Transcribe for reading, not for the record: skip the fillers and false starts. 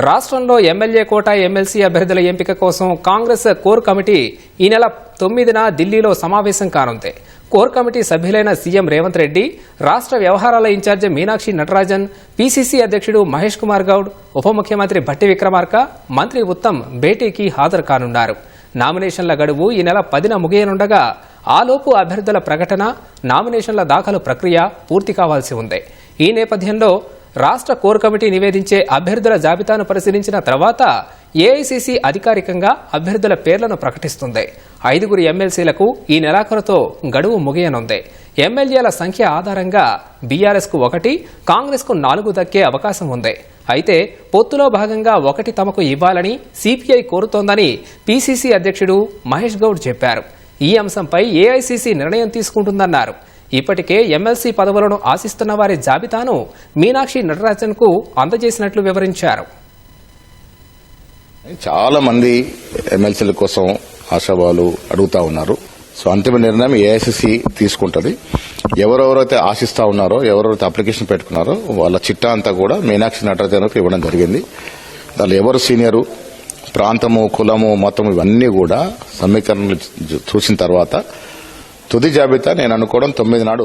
రాష్ట్రంలో MLA quota MLC అభ్యర్థుల ఎంపిక కోసం కాంగ్రెస్ కోర్ కమిటీ ఈ నెల 9న ఢిల్లీలో సమావేశం కానుంది. కోర్ కమిటీ సభ్యులైన సీఎం రేవంత్ రెడ్డి, రాష్ట్ర వ్యవహారాల ఇన్ఛార్జి మీనాక్షి నటరాజన్, పీసీసీ అధ్యక్షుడు మహేష్ కుమార్ గౌడ్, ఉప ముఖ్యమంత్రి భట్టి విక్రమార్క, మంత్రి ఉత్తమ్ భేటీకి హాజరు కానున్నారు. నామినేషన్ల గడువు ఈ నెల 10న ముగియనుండగా ఆలోపు అభ్యర్థుల ప్రకటన, నామినేషన్ల దాఖలు ప్రక్రియ పూర్తి కావాల్సి ఉంది. ఈ నేపథ్యంలో రాష్ట్ర కోర్ కమిటీ నివేదించే అభ్యర్థుల జాబితాను పరిశీలించిన తర్వాత ఏఐసీసీ అధికారికంగా అభ్యర్థుల పేర్లను ప్రకటిస్తుంది. 5 ఎమ్మెల్సీలకు ఈ నెలాఖరుతో గడువు ముగియనుంది. ఎమ్మెల్యేల సంఖ్య ఆధారంగా బీఆర్ఎస్కు 1, కాంగ్రెస్కు 4 దక్కే అవకాశం ఉంది. అయితే పొత్తులో భాగంగా 1 తమకు ఇవ్వాలని సిపిఐ కోరుతోందని పీసీసీ అధ్యక్షుడు మహేష్ గౌడ్ చెప్పారు. ఈ అంశంపై ఏఐసీసీ నిర్ణయం తీసుకుంటుందన్నారు. ఇప్పటికే ఎమ్మెల్సీ పదవులను ఆశిస్తున్న వారి జాబితాను మీనాక్షి నటరాజన్కు అందజేసినట్లు వివరించారు. చాలా మంది ఎమ్మెల్సీల కోసం ఆశావాలు అడుగుతా ఉన్నారు. సో అంతిమ నిర్ణయం ఏఐసీసీ తీసుకుంటది. ఎవరెవరైతే ఆశిస్తా ఉన్నారో, ఎవరెవరైతే అప్లికేషన్ పెట్టుకున్నారో వాళ్ళ చిట్టా అంతా కూడా మీనాక్షి నటరాజన్కు ఇవ్వడం జరిగింది. దానిలో ఎవరు సీనియరు, ప్రాంతము, కులము, మతము ఇవన్నీ కూడా సమీకరణలు చూసిన తర్వాత తుది జాబితా నేను అనుకోవడం 9 నాడు